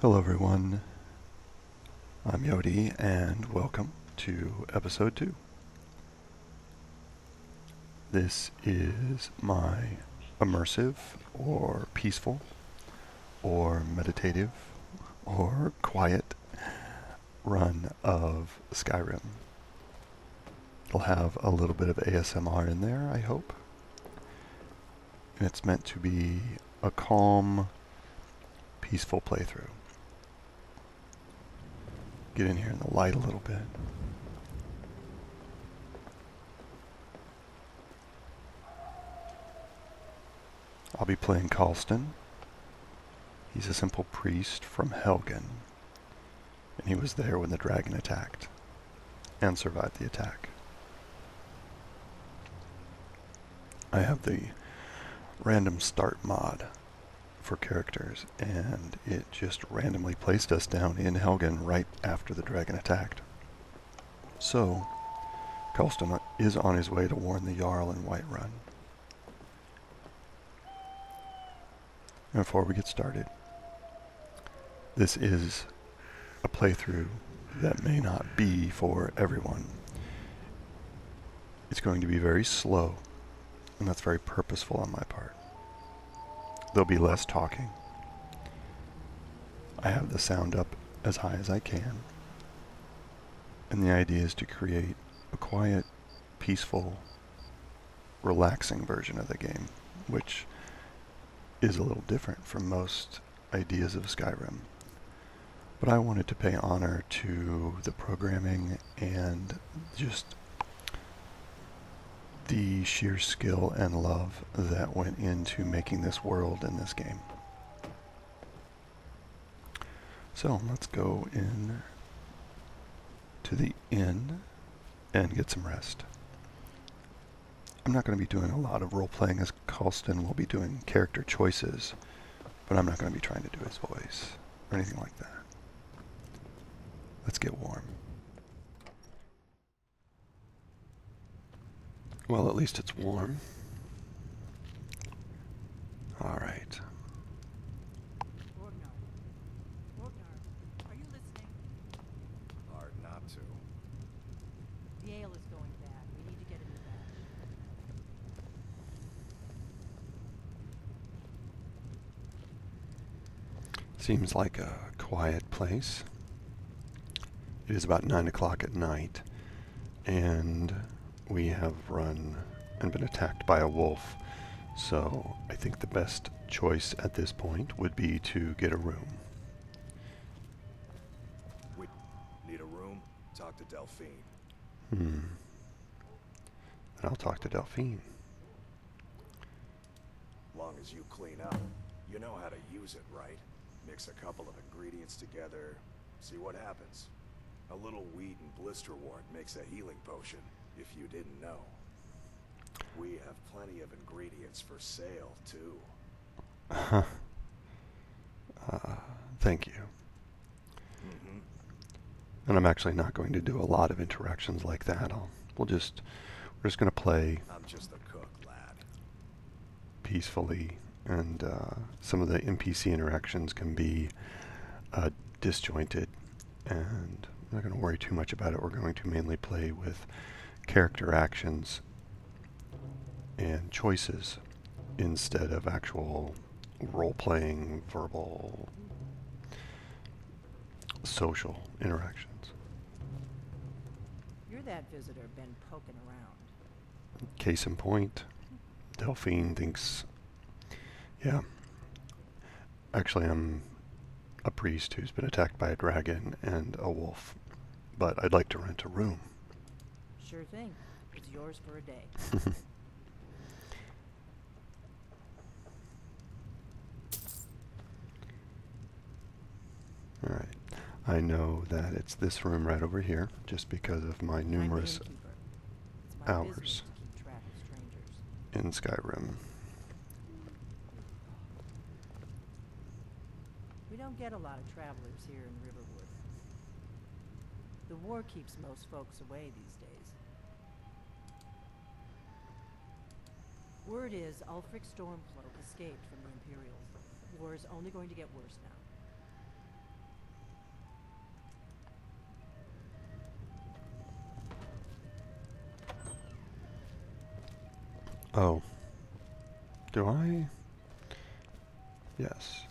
Hello everyone, I'm Yodi and welcome to episode 2. This is my immersive or peaceful or meditative or quiet run of Skyrim. It'll have a little bit of ASMR in there, I hope. And it's meant to be a calm, peaceful playthrough. Get in here in the light a little bit. I'll be playing Kallston. He's a simple priest from Helgen, and he was there when the dragon attacked, and survived the attack. I have the random start mod for characters, and it just randomly placed us down in Helgen right after the dragon attacked. So, Kallston is on his way to warn the Jarl in Whiterun. And before we get started, this is a playthrough that may not be for everyone. It's going to be very slow, and that's very purposeful on my part. There'll be less talking. I have the sound up as high as I can, and the idea is to create a quiet, peaceful, relaxing version of the game, which is a little different from most ideas of Skyrim. But I wanted to pay honor to the programming and just the sheer skill and love that went into making this world and this game. So let's go in to the inn and get some rest. I'm not going to be doing a lot of role-playing as Kallston. Will be doing character choices, but I'm not going to be trying to do his voice or anything like that. Let's get warm. Well, at least it's warm. All right. Are you listening? Hard not to. The ale is going bad. We need to get a new batch. Seems like a quiet place. It is about 9 o'clock at night, and we have run and been attacked by a wolf, so I think the best choice at this point would be to get a room. We need a room? Talk to Delphine. And I'll talk to Delphine. Long as you clean up, you know how to use it, right? Mix a couple of ingredients together, see what happens. A little wheat and blister wart makes a healing potion, if you didn't know. We have plenty of ingredients for sale, too. Thank you. And I'm actually not going to do a lot of interactions like that. We're just going to play I'm just a cook, lad. peacefully, and some of the NPC interactions can be disjointed, and I'm not going to worry too much about it. We're going to mainly play with character actions and choices instead of actual role-playing, verbal, social interactions. You're that visitor been poking around. Case in point, Delphine thinks, yeah, actually I'm a priest who's been attacked by a dragon and a wolf, but I'd like to rent a room. Sure thing. It's yours for a day. All right. I know that it's this room right over here, just because of my numerous I'm the innkeeper. It's my hours business to keep track of strangers. in Skyrim. We don't get a lot of travelers here in Riverwood. The war keeps most folks away these days. Word is Ulfric Stormcloak escaped from the Imperials. War is only going to get worse now. Oh. Do I? Yes.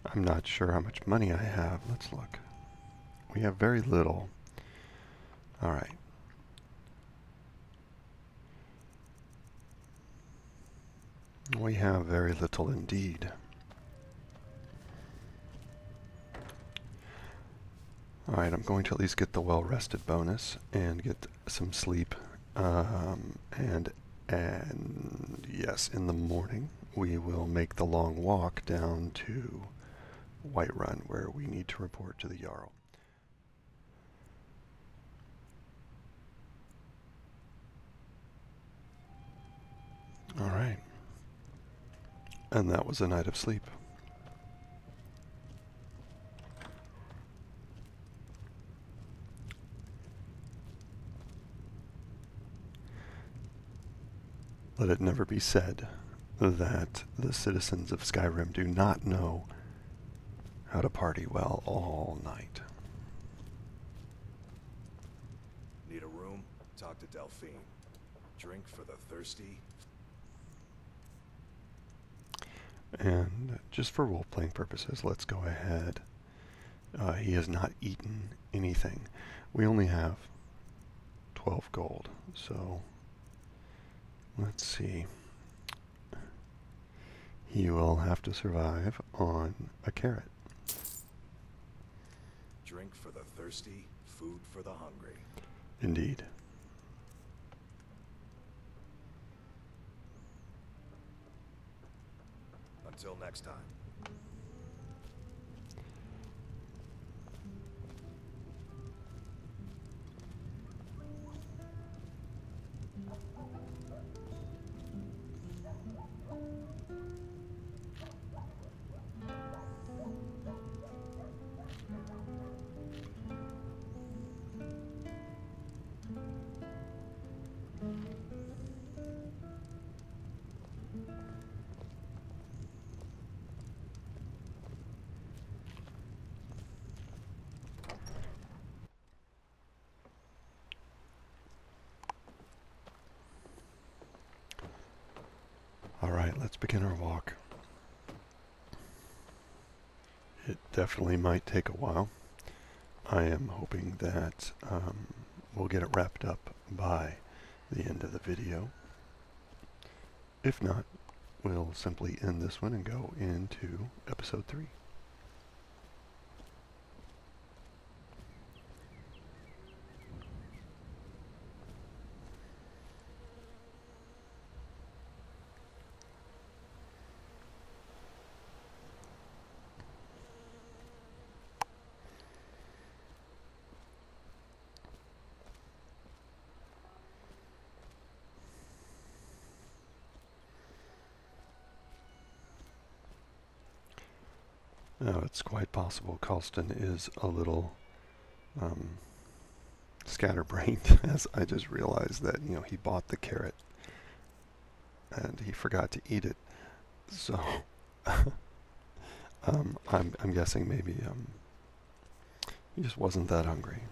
I'm not sure how much money I have. Let's look. We have very little. Alright. We have very little indeed. Alright, I'm going to at least get the well-rested bonus and get some sleep. And yes, in the morning we will make the long walk down to Whiterun, where we need to report to the Jarl. Alright. And that was a night of sleep. Let it never be said that the citizens of Skyrim do not know how to party well all night. Need a room? Talk to Delphine. Drink for the thirsty? And just for role-playing purposes, let's go ahead. He has not eaten anything. We only have 12 gold, so let's see. He will have to survive on a carrot. Drink for the thirsty, food for the hungry. Indeed. Until next time. Alright, let's begin our walk. It definitely might take a while. I am hoping that we'll get it wrapped up by the end of the video. If not, we'll simply end this one and go into episode 3. Now, it's quite possible Kallston is a little scatterbrained, as I just realized that, he bought the carrot and he forgot to eat it. So, I'm guessing maybe he just wasn't that hungry.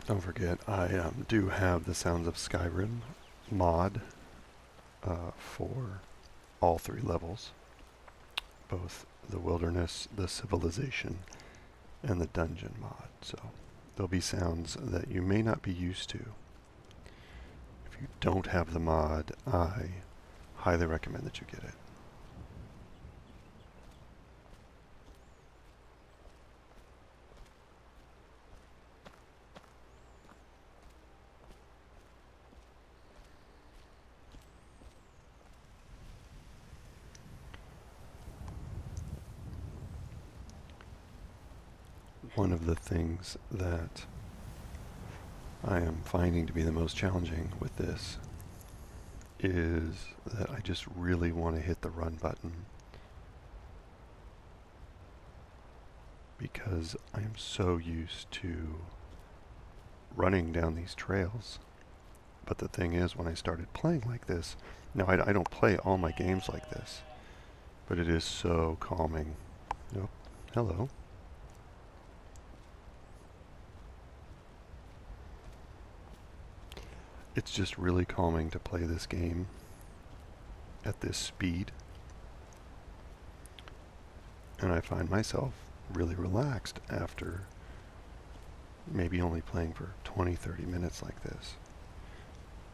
Don't forget, I do have the Sounds of Skyrim mod for all 3 levels. Both the Wilderness, the Civilization, and the Dungeon mod. So there'll be sounds that you may not be used to. If you don't have the mod, I highly recommend that you get it. one of the things that I am finding to be the most challenging with this is that I just really want to hit the run button, because I am so used to running down these trails. But the thing is, when I started playing like this, now I don't play all my games like this, but it is so calming. Oh, hello. It's just really calming to play this game at this speed. And I find myself really relaxed after maybe only playing for 20, 30 minutes like this.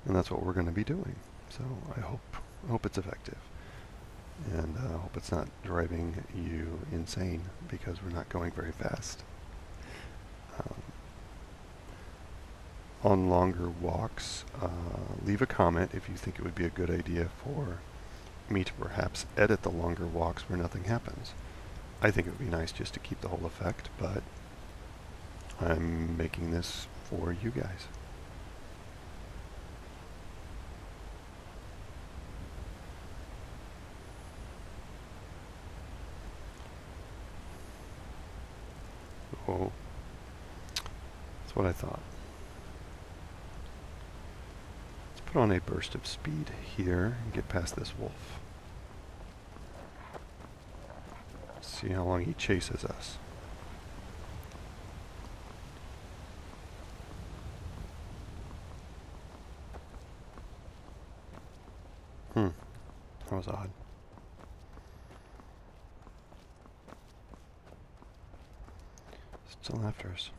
And that's what we're going to be doing. So I hope it's effective. And I hope it's not driving you insane because we're not going very fast. On longer walks, leave a comment if you think it would be a good idea for me to perhaps edit the longer walks where nothing happens. I think it would be nice just to keep the whole effect, but I'm making this for you guys. Oh, that's what I thought. Put on a burst of speed here and get past this wolf. See how long he chases us. That was odd. Still after us.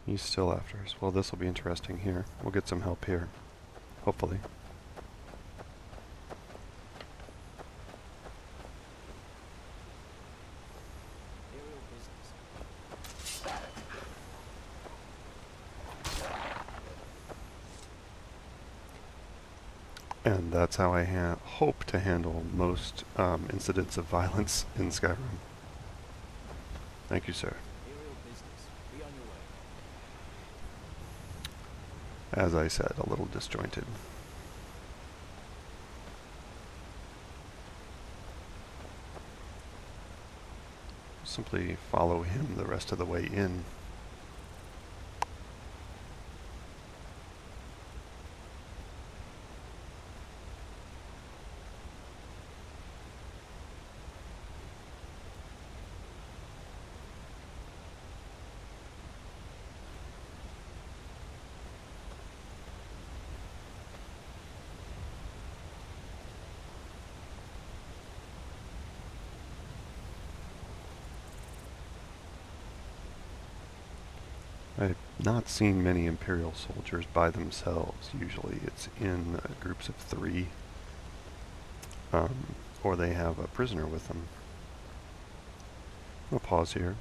He's still after us. Well, this will be interesting here. We'll get some help here, hopefully. And that's how I hope to handle most incidents of violence in Skyrim. Thank you, sir. As I said, a little disjointed. Simply follow him the rest of the way in. I've not seen many Imperial soldiers by themselves. Usually it's in groups of 3, or they have a prisoner with them. I'll pause here,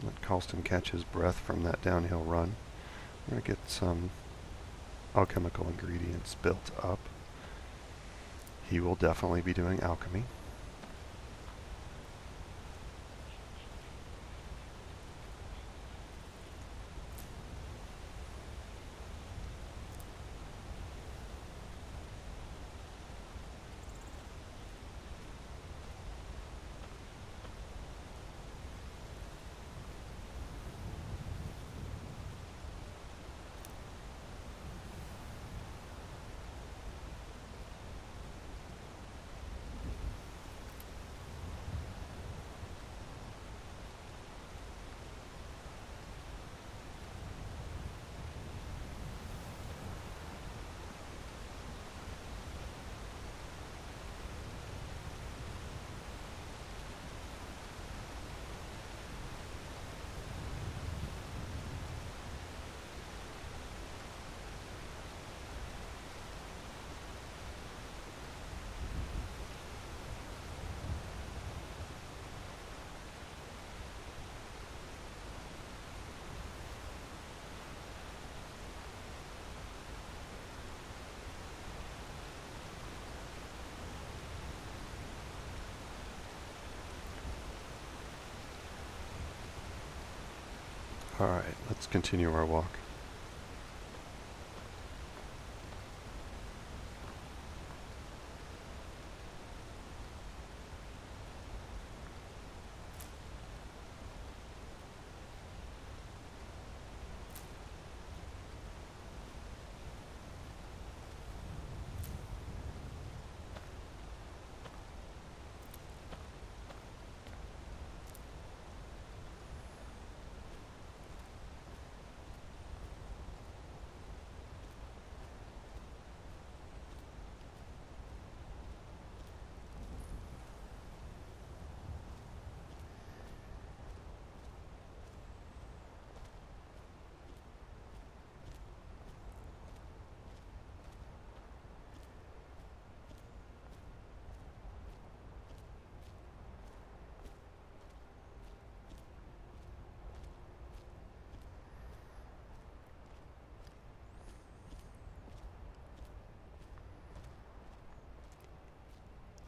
let Kallston catch his breath from that downhill run. We're going to get some alchemical ingredients built up. He will definitely be doing alchemy. Alright, let's continue our walk.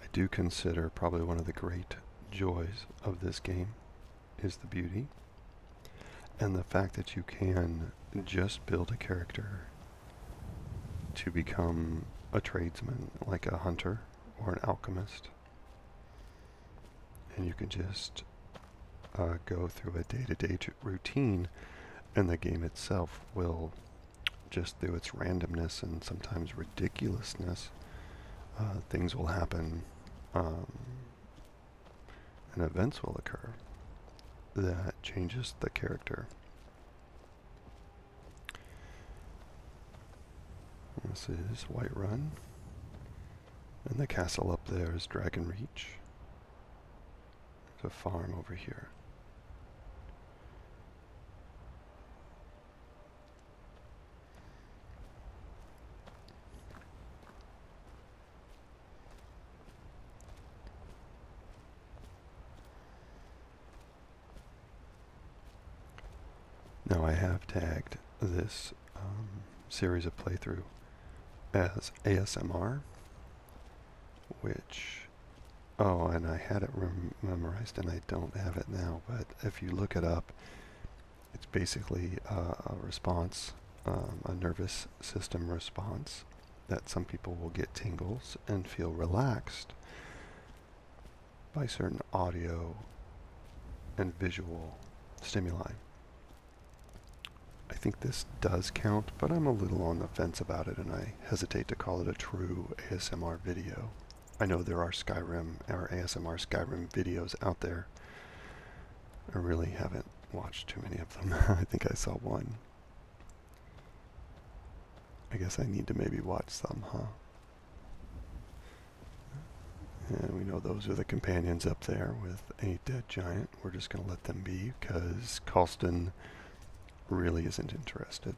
I do consider probably one of the great joys of this game is the beauty and the fact that you can just build a character to become a tradesman, like a hunter or an alchemist, and you can just go through a day-to-day routine, and the game itself will, just through its randomness and sometimes ridiculousness, things will happen and events will occur that changes the character. This is Whiterun, and the castle up there is Dragon Reach. There's a farm over here. Now I have tagged this series of playthrough as ASMR, which, oh, and I had it memorized and I don't have it now, but if you look it up, it's basically a response, a nervous system response, that some people will get tingles and feel relaxed by certain audio and visual stimuli. I think this does count, but I'm a little on the fence about it, and I hesitate to call it a true ASMR video. I know there are Skyrim or ASMR Skyrim videos out there. I really haven't watched too many of them. I think I saw one. I guess I need to maybe watch some, huh? And we know those are the companions up there with a dead giant. We're just going to let them be, because Kallston really isn't interested.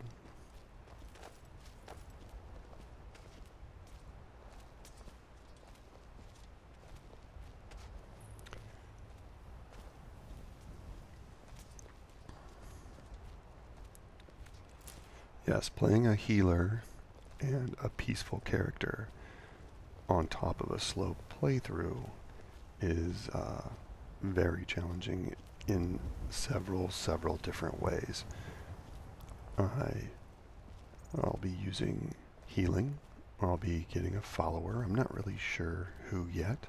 Yes, playing a healer and a peaceful character on top of a slow playthrough is very challenging in several different ways. I'll be using healing, or I'll be getting a follower. I'm not really sure who yet.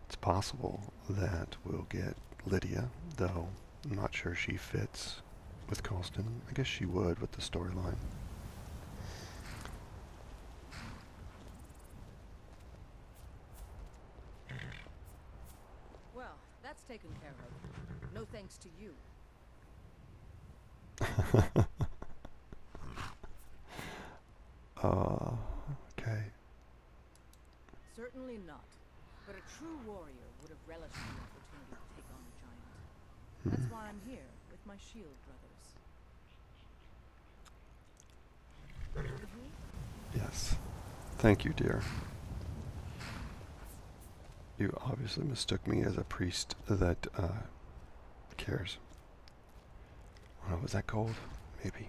It's possible that we'll get Lydia, though I'm not sure she fits with Kallston. I guess she would with the storyline. Well, that's taken care of. No thanks to you. Okay. Certainly not. But a true warrior would have relished the opportunity to take on a giant. That's why I'm here with my shield brothers. Yes. Thank you, dear. You obviously mistook me as a priest that cares. Oh, was that gold? Maybe.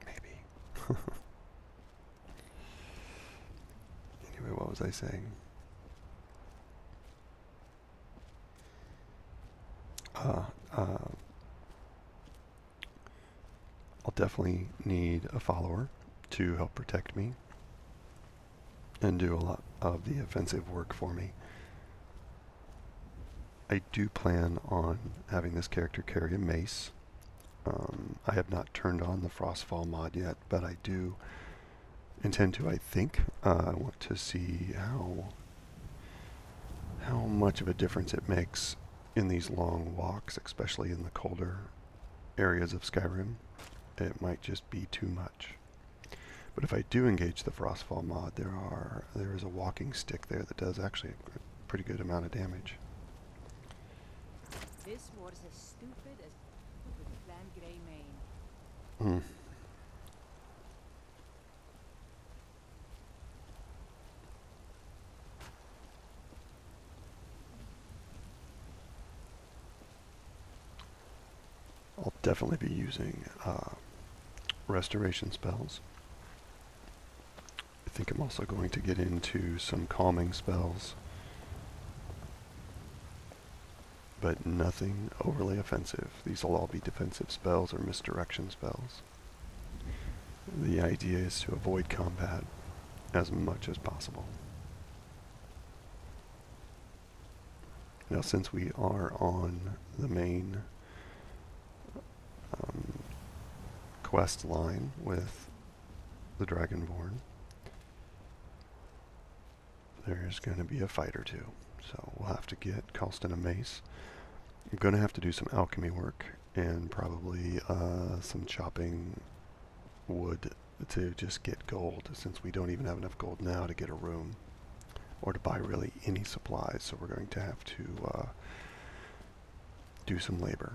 Maybe. Anyway, what was I saying? I'll definitely need a follower to help protect me and do a lot of the offensive work for me. I do plan on having this character carry a mace. I have not turned on the Frostfall mod yet, but I do intend to, I think. I want to see how much of a difference it makes in these long walks, especially in the colder areas of Skyrim. It might just be too much. But if I do engage the Frostfall mod, there is a walking stick there that does actually a pretty good amount of damage. This was as stupid as with a plan grey mane. Hmm. I'll definitely be using restoration spells. I think I'm also going to get into some calming spells, but nothing overly offensive. These will all be defensive spells or misdirection spells. The idea is to avoid combat as much as possible. Now, since we are on the main quest line with the Dragonborn, there's going to be a fight or two. So we'll have to get Kallston a mace. I'm going to have to do some alchemy work and probably some chopping wood to just get gold, since we don't even have enough gold now to get a room or to buy really any supplies. So we're going to have to do some labor.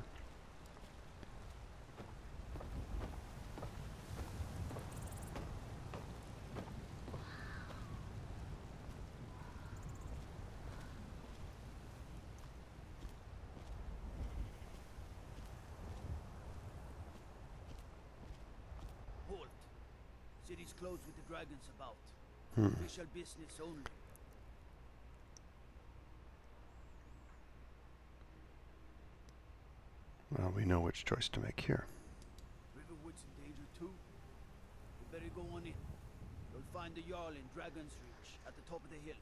Halt. City's closed with the dragons about. Hmm. Official business only. Well, we know which choice to make here. Riverwood's in danger too. You better go on in. You'll find the Jarl in Dragon's Reach at the top of the hill.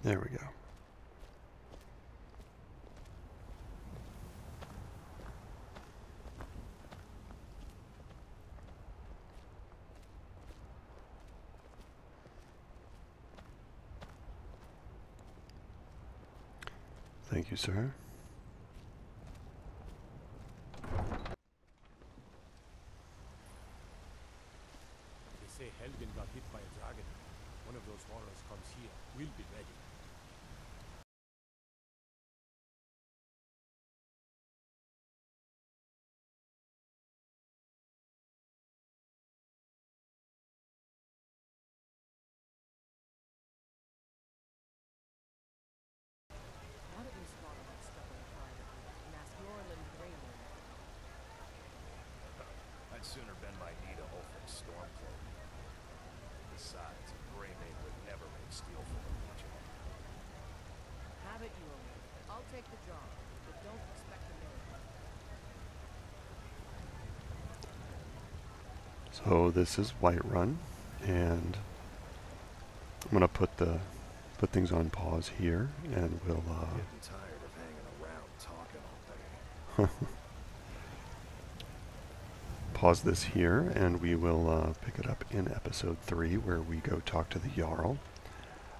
There we go. Thank you, sir. They say Helgen got hit by a dragon. One of those horrors comes here. We'll be ready. Why don't we swallow that stubborn pride of yours and ask Norland Greywood? I'd sooner bend my knee to Ulfric's Stormcloak. Besides, a Greymane would never make steel for the Legion. Have it your way. I'll take the job, but don't expect a miracle. So this is Whiterun, and I'm gonna put things on pause here, and we'll Getting tired of hanging around talking all day. pause this here, and we will pick it up in episode 3, where we go talk to the Jarl.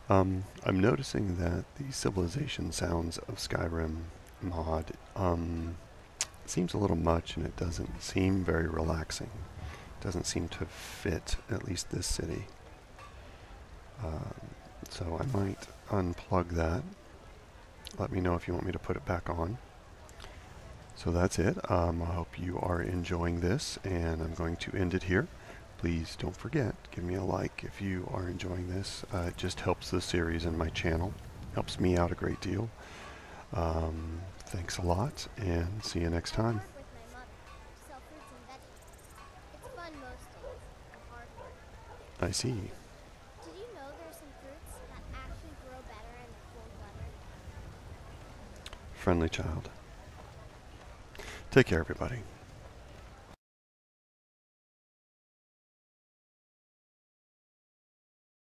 I'm noticing that the Civilization Sounds of Skyrim mod seems a little much, and it doesn't seem very relaxing. It doesn't seem to fit at least this city. So I might unplug that. Let me know if you want me to put it back on. So that's it. I hope you are enjoying this, and I'm going to end it here. Please don't forget, give me a like if you are enjoying this. It just helps the series and my channel. Helps me out a great deal. Thanks a lot, and see you next time. Work with my mother. Sell fruits and veggies. It's fun most days, and hard work. I see. Did you know there are some fruits that actually grow better in friendly child. Take care, everybody.